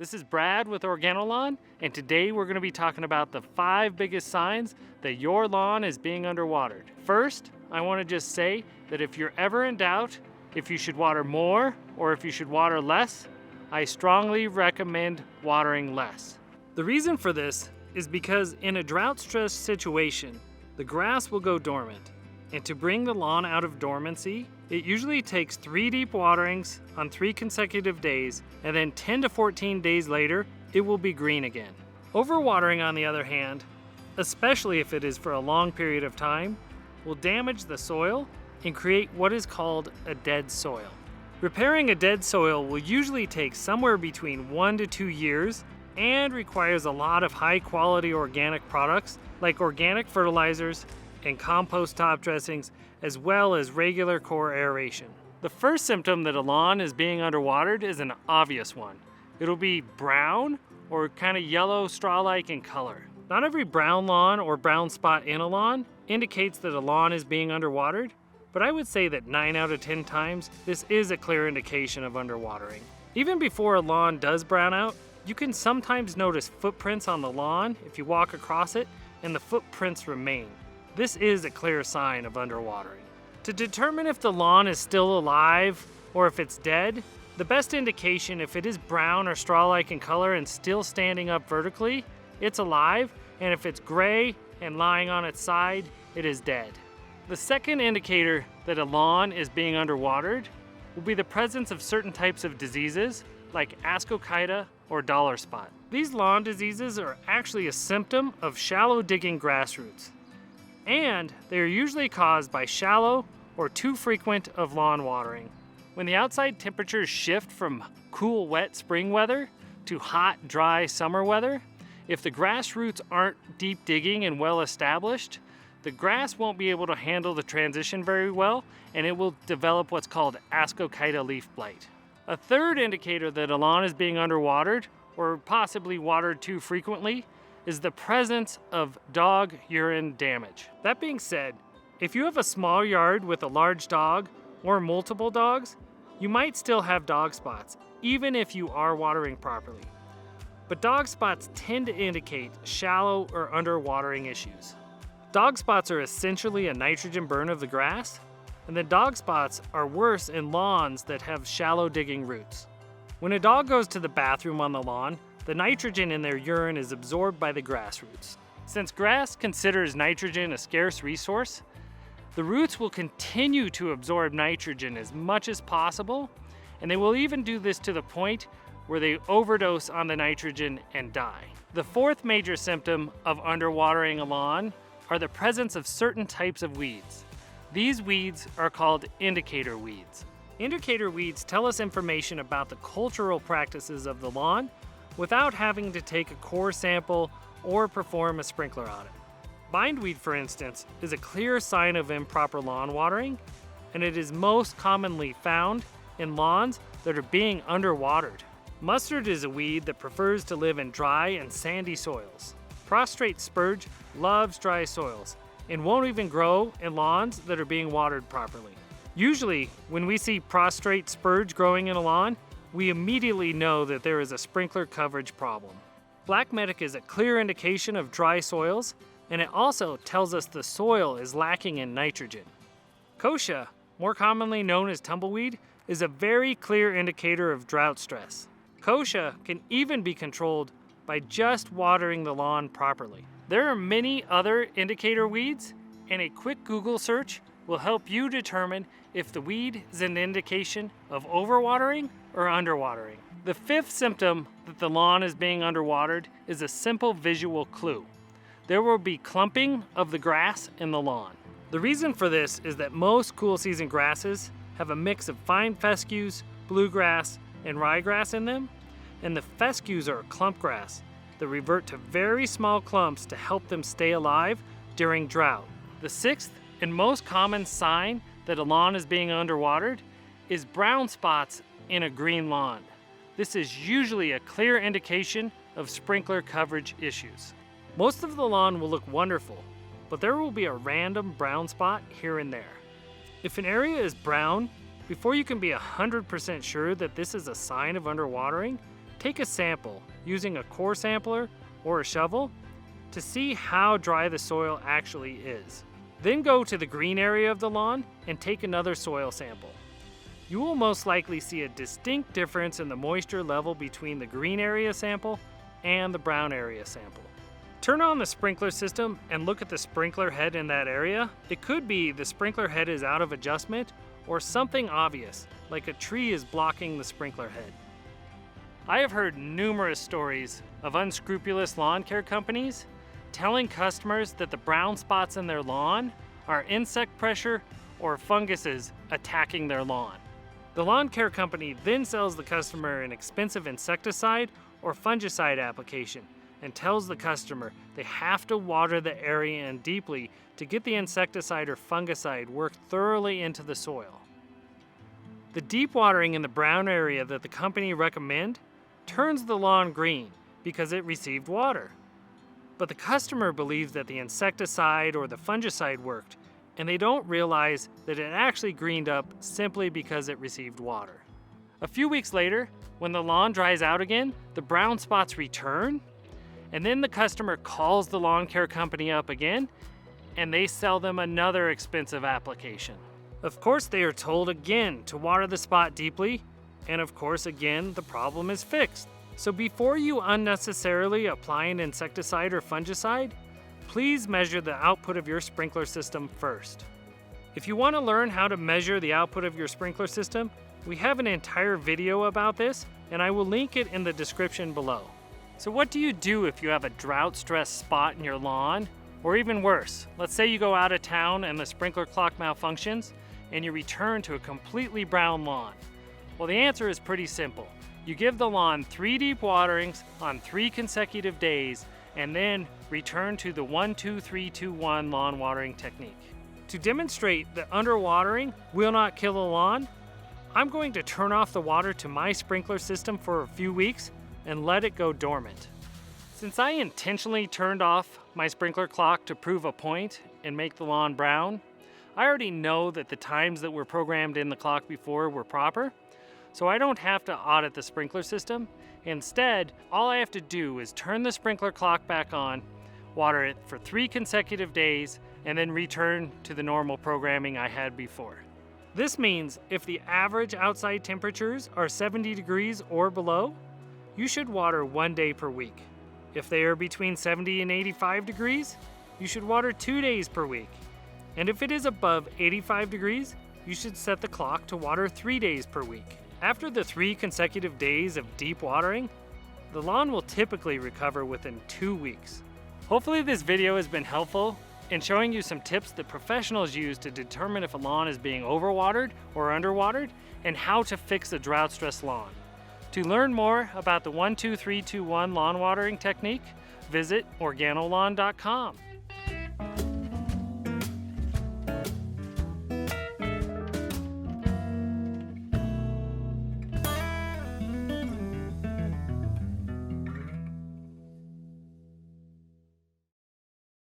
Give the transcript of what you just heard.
This is Brad with Organo-Lawn, and today we're going to be talking about the 5 biggest signs that your lawn is being underwatered. First, I want to just say that if you're ever in doubt if you should water more or if you should water less, I strongly recommend watering less. The reason for this is because in a drought-stressed situation, the grass will go dormant, and to bring the lawn out of dormancy, it usually takes 3 deep waterings on 3 consecutive days, and then 10 to 14 days later, it will be green again. Overwatering, on the other hand, especially if it is for a long period of time, will damage the soil and create what is called a dead soil. Repairing a dead soil will usually take somewhere between 1 to 2 years and requires a lot of high-quality organic products like organic fertilizers and compost top dressings, as well as regular core aeration. The first symptom that a lawn is being underwatered is an obvious one. It'll be brown or kind of yellow straw-like in color. Not every brown lawn or brown spot in a lawn indicates that a lawn is being underwatered, but I would say that 9 out of 10 times, this is a clear indication of underwatering. Even before a lawn does brown out, you can sometimes notice footprints on the lawn if you walk across it and the footprints remain. This is a clear sign of underwatering. To determine if the lawn is still alive or if it's dead, the best indication if it is brown or straw-like in color and still standing up vertically, it's alive, and if it's gray and lying on its side, it is dead. The second indicator that a lawn is being underwatered will be the presence of certain types of diseases like Ascochyta or dollar spot. These lawn diseases are actually a symptom of shallow digging grass roots, and they are usually caused by shallow or too frequent of lawn watering. When the outside temperatures shift from cool, wet spring weather to hot, dry summer weather, if the grass roots aren't deep digging and well established, the grass won't be able to handle the transition very well, and it will develop what's called Ascochyta leaf blight. A third indicator that a lawn is being underwatered, or possibly watered too frequently, is the presence of dog urine damage. That being said, if you have a small yard with a large dog or multiple dogs, you might still have dog spots, even if you are watering properly. But dog spots tend to indicate shallow or underwatering issues. Dog spots are essentially a nitrogen burn of the grass, and the dog spots are worse in lawns that have shallow digging roots. When a dog goes to the bathroom on the lawn, the nitrogen in their urine is absorbed by the grass roots. Since grass considers nitrogen a scarce resource, the roots will continue to absorb nitrogen as much as possible, and they will even do this to the point where they overdose on the nitrogen and die. The fourth major symptom of underwatering a lawn are the presence of certain types of weeds. These weeds are called indicator weeds. Indicator weeds tell us information about the cultural practices of the lawn without having to take a core sample or perform a sprinkler audit. Bindweed, for instance, is a clear sign of improper lawn watering, and it is most commonly found in lawns that are being underwatered. Mustard is a weed that prefers to live in dry and sandy soils. Prostrate spurge loves dry soils and won't even grow in lawns that are being watered properly. Usually, when we see prostrate spurge growing in a lawn, we immediately know that there is a sprinkler coverage problem. Black medic is a clear indication of dry soils, and it also tells us the soil is lacking in nitrogen. Kochia, more commonly known as tumbleweed, is a very clear indicator of drought stress. Kochia can even be controlled by just watering the lawn properly. There are many other indicator weeds, and a quick Google search will help you determine if the weed is an indication of overwatering or underwatering. The fifth symptom that the lawn is being underwatered is a simple visual clue. There will be clumping of the grass in the lawn. The reason for this is that most cool season grasses have a mix of fine fescues, bluegrass, and ryegrass in them, and the fescues are clump grass that revert to very small clumps to help them stay alive during drought. The sixth and most common sign that a lawn is being underwatered is brown spots in a green lawn. This is usually a clear indication of sprinkler coverage issues. Most of the lawn will look wonderful, but there will be a random brown spot here and there. If an area is brown, before you can be 100% sure that this is a sign of underwatering, Take a sample using a core sampler or a shovel to see how dry the soil actually is. Then go to the green area of the lawn and take another soil sample. You will most likely see a distinct difference in the moisture level between the green area sample and the brown area sample. Turn on the sprinkler system and look at the sprinkler head in that area. It could be the sprinkler head is out of adjustment or something obvious, like a tree is blocking the sprinkler head. I have heard numerous stories of unscrupulous lawn care companies telling customers that the brown spots in their lawn are insect pressure or funguses attacking their lawn. The lawn care company then sells the customer an expensive insecticide or fungicide application and tells the customer they have to water the area and deeply to get the insecticide or fungicide worked thoroughly into the soil. The deep watering in the brown area that the company recommend turns the lawn green because it received water. But the customer believes that the insecticide or the fungicide worked, and they don't realize that it actually greened up simply because it received water. A few weeks later, when the lawn dries out again, the brown spots return, and then the customer calls the lawn care company up again, and they sell them another expensive application. Of course, they are told again to water the spot deeply, and of course, again, the problem is fixed. So before you unnecessarily apply an insecticide or fungicide, please measure the output of your sprinkler system first. If you want to learn how to measure the output of your sprinkler system, we have an entire video about this, and I will link it in the description below. So what do you do if you have a drought-stressed spot in your lawn? Or even worse, let's say you go out of town and the sprinkler clock malfunctions, and you return to a completely brown lawn. Well, the answer is pretty simple. You give the lawn 3 deep waterings on 3 consecutive days, and then return to the 1-2-3-2-1 lawn watering technique. To demonstrate that underwatering will not kill a lawn, I'm going to turn off the water to my sprinkler system for a few weeks and let it go dormant. Since I intentionally turned off my sprinkler clock to prove a point and make the lawn brown, I already know that the times that were programmed in the clock before were proper, so I don't have to audit the sprinkler system. Instead, all I have to do is turn the sprinkler clock back on, water it for 3 consecutive days, and then return to the normal programming I had before. This means if the average outside temperatures are 70 degrees or below, you should water 1 day per week. If they are between 70 and 85 degrees, you should water 2 days per week. And if it is above 85 degrees, you should set the clock to water 3 days per week. After the 3 consecutive days of deep watering, the lawn will typically recover within 2 weeks. Hopefully this video has been helpful in showing you some tips that professionals use to determine if a lawn is being overwatered or underwatered, and how to fix a drought-stressed lawn. To learn more about the 1-2-3-2-1 lawn watering technique, visit Organo-Lawn.com.